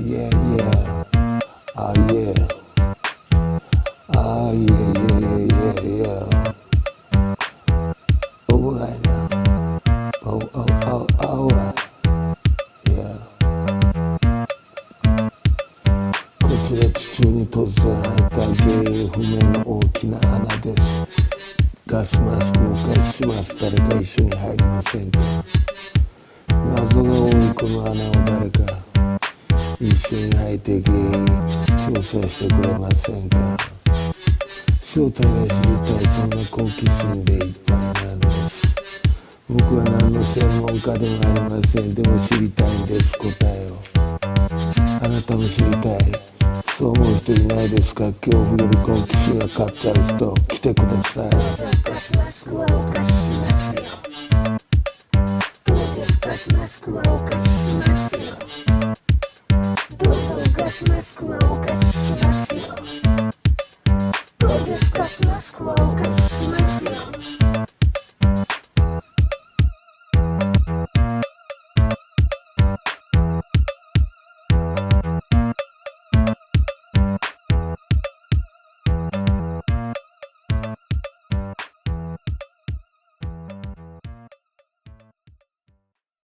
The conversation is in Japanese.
yeah, yeah. Oh, yeah. Oh, yeah, yeah, yeah, yeah. Alright now. Alright. Yeah. こちら地中に突然生えた原因不明の大きな穴です。ガスマスクをお貸しします。誰か一緒に入りませんか？謎が多いこの穴を誰か一緒に入って原因調査してくれませんか？正体が知りたい、そんな好奇心でいっぱいなんです。僕は何の専門家でもありません。でも知りたいんです、答えを。あなたも知りたい。そう思う人いないですか？恐怖より好奇心が勝っちゃう人、来てください。ガスマスクはお貸ししますよ。どうですガスマスクはお貸ししますよ。どうぞガスマスクはお貸ししますよ。どうですガスマスクはお貸ししますよ。